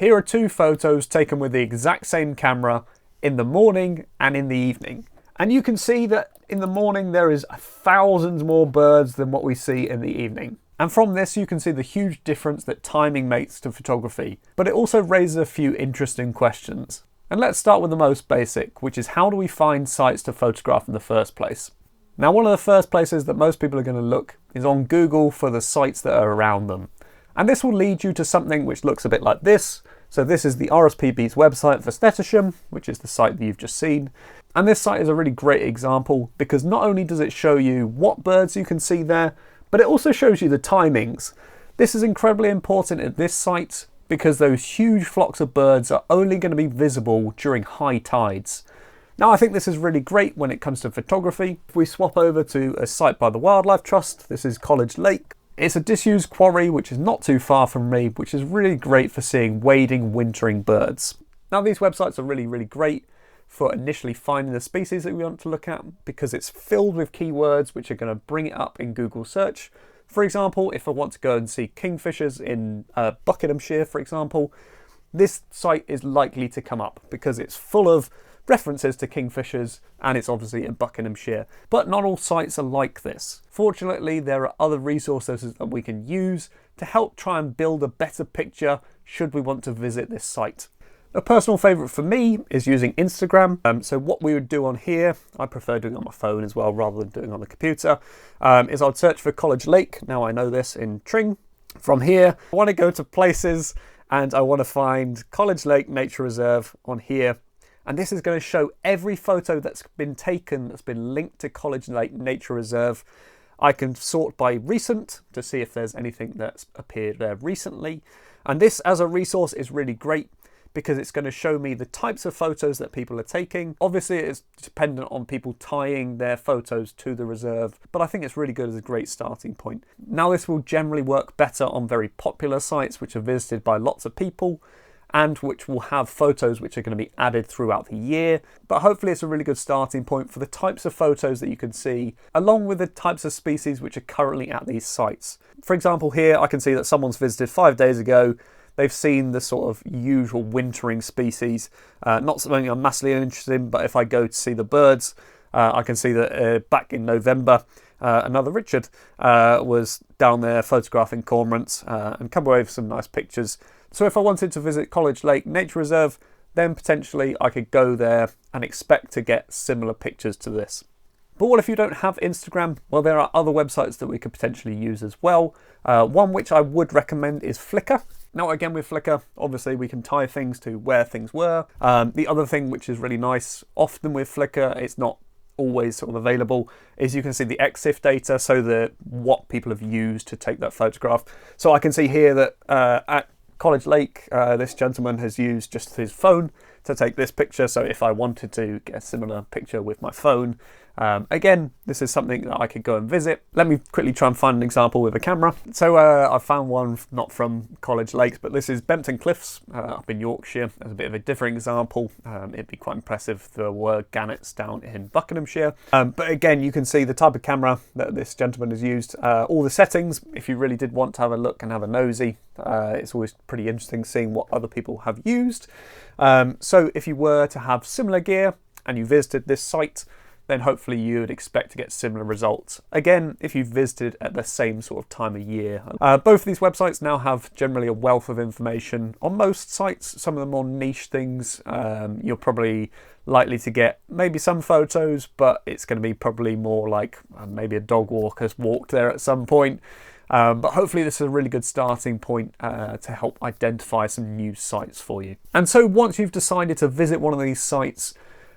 Here are two photos taken with the exact same camera in the morning and in the evening. And you can see that in the morning there is thousands more birds than what we see in the evening. And from this you can see the huge difference that timing makes to photography. But it also raises a few interesting questions. And let's start with the most basic, which is how do we find sites to photograph in the first place? Now, one of the first places that most people are going to look is on Google for the sites that are around them. And this will lead you to something which looks a bit like this. So this is the RSPB's website for Stätterchen, which is the site that you've just seen. And this site is a really great example because not only does it show you what birds you can see there, but it also shows you the timings. This is incredibly important at this site because those huge flocks of birds are only going to be visible during high tides. Now, I think this is really great when it comes to photography. If we swap over to a site by the Wildlife Trust, this is College Lake. It's a disused quarry, which is not too far from me, which is really great for seeing wading, wintering birds. Now, these websites are really great for initially finding the species that we want to look at because it's filled with keywords which are going to bring it up in Google search. For example, if I want to go and see kingfishers in Buckinghamshire, for example, this site is likely to come up because it's full of references to kingfishers and it's obviously in Buckinghamshire. But not all sites are like this. Fortunately, there are other resources that we can use to help try and build a better picture should we want to visit this site. A personal favourite for me is using Instagram. So what we would do on here, I prefer doing it on my phone as well rather than doing it on the computer, is I'd search for College Lake. Now I know this in Tring. From here, I want to go to places and I want to find College Lake Nature Reserve on here. And this is going to show every photo that's been taken that's been linked to College Lake Nature Reserve. I can sort by recent to see if there's anything that's appeared there recently. And this as a resource is really great because it's going to show me the types of photos that people are taking. Obviously, it's dependent on people tying their photos to the reserve, but I think it's really good as a great starting point. Now, this will generally work better on very popular sites which are visited by lots of people, and which will have photos which are going to be added throughout the year. But hopefully it's a really good starting point for the types of photos that you can see, along with the types of species which are currently at these sites. For example, here I can see that someone's visited 5 days ago. They've seen the sort of usual wintering species, not something I'm massively interested in, but if I go to see the birds, I can see that back in November, another Richard was down there photographing cormorants and come away with some nice pictures. So if I wanted to visit College Lake Nature Reserve, then potentially I could go there and expect to get similar pictures to this. But what if you don't have Instagram? Well, there are other websites that we could potentially use as well. One which I would recommend is Flickr. Now, again, with Flickr, obviously we can tie things to where things were. The other thing which is really nice, often with Flickr, it's not always sort of available, is you can see the EXIF data, so what people have used to take that photograph. So I can see here that at College Lake, this gentleman has used just his phone to take this picture. So if I wanted to get a similar picture with my phone, again, this is something that I could go and visit. Let me quickly try and find an example with a camera. So I found one not from College Lakes, but this is Bempton Cliffs up in Yorkshire as a bit of a different example. It'd be quite impressive if there were gannets down in Buckinghamshire. But again, you can see the type of camera that this gentleman has used, all the settings. If you really did want to have a look and have a nosy, it's always pretty interesting seeing what other people have used. So if you were to have similar gear and you visited this site, then hopefully you would expect to get similar results. Again, if you visited at the same sort of time of year. Both of these websites now have generally a wealth of information. On most sites, some of the more niche things, you're probably likely to get maybe some photos, but it's going to be probably more like maybe a dog walker's walked there at some point. But hopefully this is a really good starting point to help identify some new sites for you. And so once you've decided to visit one of these sites,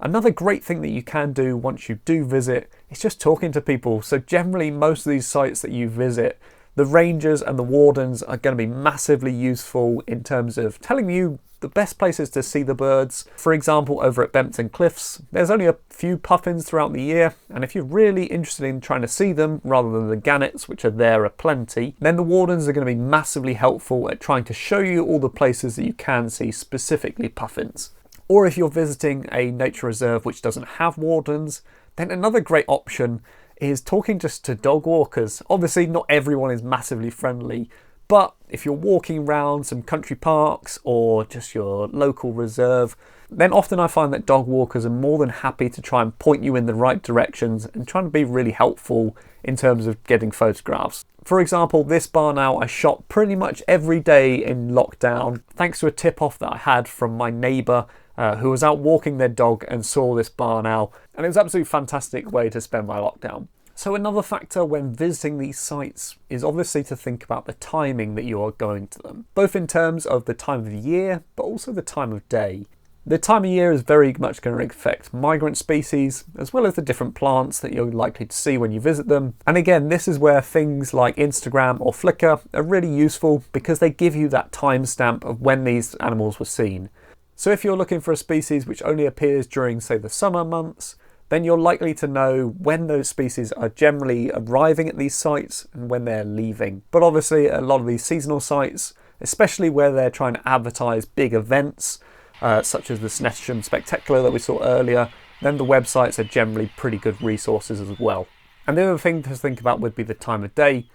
another great thing that you can do once you do visit is just talking to people. So generally most of these sites that you visit, the rangers and the wardens are going to be massively useful in terms of telling you the best places to see the birds. For example, over at Bempton Cliffs, there's only a few puffins throughout the year, and if you're really interested in trying to see them rather than the gannets, which are there aplenty, then the wardens are going to be massively helpful at trying to show you all the places that you can see specifically puffins. Or if you're visiting a nature reserve which doesn't have wardens, then another great option is talking just to dog walkers. Obviously not everyone is massively friendly, but if you're walking around some country parks or just your local reserve, then often I find that dog walkers are more than happy to try and point you in the right directions and trying to be really helpful in terms of getting photographs. For example, this barn owl I shot pretty much every day in lockdown, thanks to a tip-off that I had from my neighbour who was out walking their dog and saw this barn owl, and it was an absolutely fantastic way to spend my lockdown. So another factor when visiting these sites is obviously to think about the timing that you are going to them, both in terms of the time of the year, but also the time of day. The time of year is very much going to affect migrant species, as well as the different plants that you're likely to see when you visit them. And again, this is where things like Instagram or Flickr are really useful because they give you that timestamp of when these animals were seen. So if you're looking for a species which only appears during, say, the summer months, then you're likely to know when those species are generally arriving at these sites and when they're leaving. But obviously a lot of these seasonal sites, especially where they're trying to advertise big events, such as the Snettisham Spectacular that we saw earlier, then the websites are generally pretty good resources as well. And the other thing to think about would be the time of day.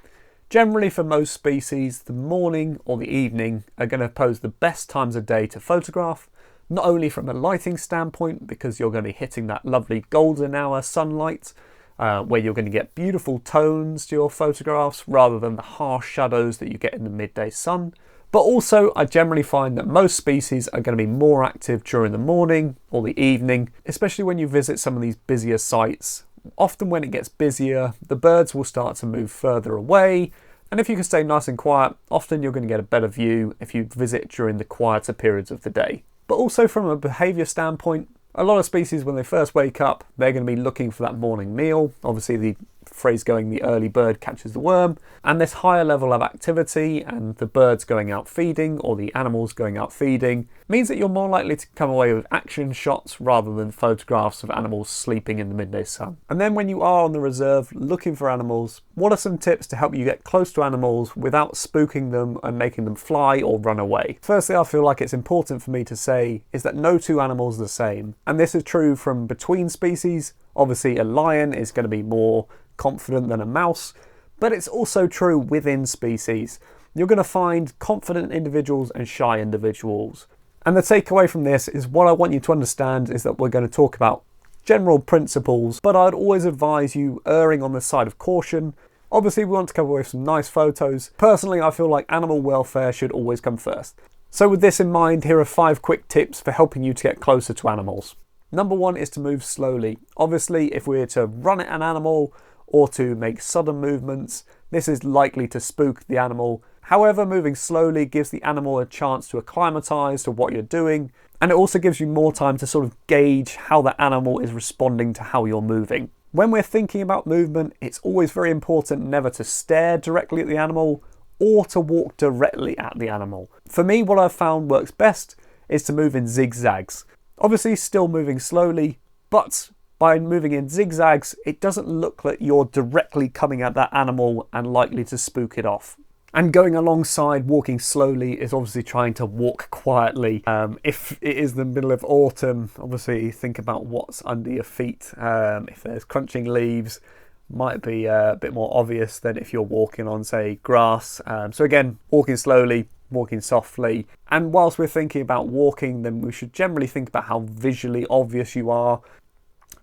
Generally for most species, the morning or the evening are going to pose the best times of day to photograph, not only from a lighting standpoint, because you're going to be hitting that lovely golden hour sunlight, where you're going to get beautiful tones to your photographs rather than the harsh shadows that you get in the midday sun. But also, I generally find that most species are going to be more active during the morning or the evening, especially when you visit some of these busier sites. Often when it gets busier, the birds will start to move further away, and if you can stay nice and quiet, often you're going to get a better view if you visit during the quieter periods of the day. But also from a behaviour standpoint, a lot of species when they first wake up, they're going to be looking for that morning meal. Obviously the phrase going, the early bird catches the worm, and this higher level of activity and the birds going out feeding or the animals going out feeding means that you're more likely to come away with action shots rather than photographs of animals sleeping in the midday sun. And then when you are on the reserve looking for animals, what are some tips to help you get close to animals without spooking them and making them fly or run away? Firstly, I feel like it's important for me to say is that no two animals are the same, and this is true from between species. Obviously a lion is going to be more confident than a mouse, but it's also true within species. You're going to find confident individuals and shy individuals. And the takeaway from this is what I want you to understand is that we're going to talk about general principles, but I'd always advise you erring on the side of caution. Obviously we want to come away with some nice photos. Personally, I feel like animal welfare should always come first. So with this in mind, here are 5 quick tips for helping you to get closer to animals. Number 1 is to move slowly. Obviously, if we're to run at an animal or to make sudden movements, this is likely to spook the animal. However, moving slowly gives the animal a chance to acclimatise to what you're doing, and it also gives you more time to sort of gauge how the animal is responding to how you're moving. When we're thinking about movement, it's always very important never to stare directly at the animal or to walk directly at the animal. For me, what I've found works best is to move in zigzags. Obviously still moving slowly, but by moving in zigzags, it doesn't look like you're directly coming at that animal and likely to spook it off. And going alongside walking slowly is obviously trying to walk quietly. If it is the middle of autumn, obviously think about what's under your feet. If there's crunching leaves, might be a bit more obvious than if you're walking on, say, grass. So again, walking slowly, walking softly. And whilst we're thinking about walking, then we should generally think about how visually obvious you are.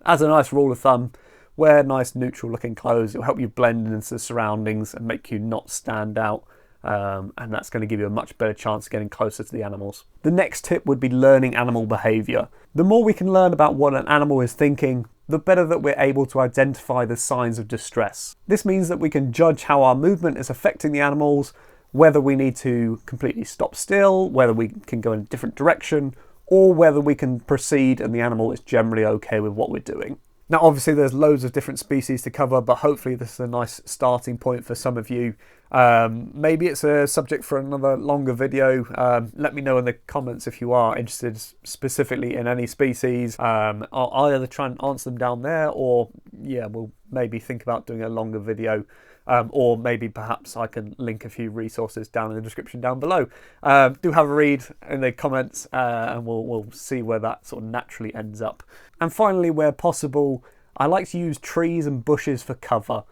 As a nice rule of thumb, wear nice neutral looking clothes. It'll help you blend into the surroundings and make you not stand out. And that's going to give you a much better chance of getting closer to the animals. The next tip would be learning animal behaviour. The more we can learn about what an animal is thinking, the better that we're able to identify the signs of distress. This means that we can judge how our movement is affecting the animals, whether we need to completely stop still, whether we can go in a different direction, or whether we can proceed and the animal is generally okay with what we're doing. Now obviously there's loads of different species to cover, but hopefully this is a nice starting point for some of you. Maybe it's a subject for another longer video. Let me know in the comments if you are interested specifically in any species. I'll either try and answer them down there, or yeah, we'll maybe think about doing a longer video. Or maybe perhaps I can link a few resources down in the description down below. Do have a read in the comments and we'll see where that sort of naturally ends up. And finally, where possible, I like to use trees and bushes for cover.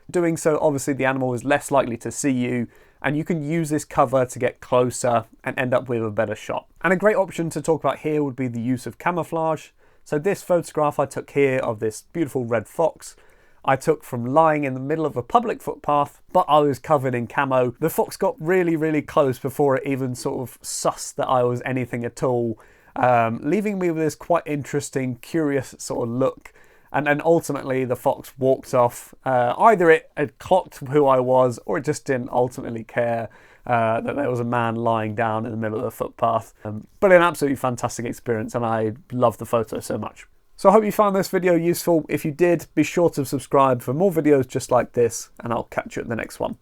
Doing so, obviously the animal is less likely to see you, and you can use this cover to get closer and end up with a better shot. And a great option to talk about here would be the use of camouflage. So this photograph I took here of this beautiful red fox, I took from lying in the middle of a public footpath, but I was covered in camo. The fox got really, really close before it even sort of sussed that I was anything at all, leaving me with this quite interesting, curious sort of look. And then ultimately the fox walked off. Either it had clocked who I was, or it just didn't ultimately care that there was a man lying down in the middle of the footpath. But an absolutely fantastic experience, and I love the photo so much. So I hope you found this video useful. If you did, be sure to subscribe for more videos just like this, and I'll catch you at the next one.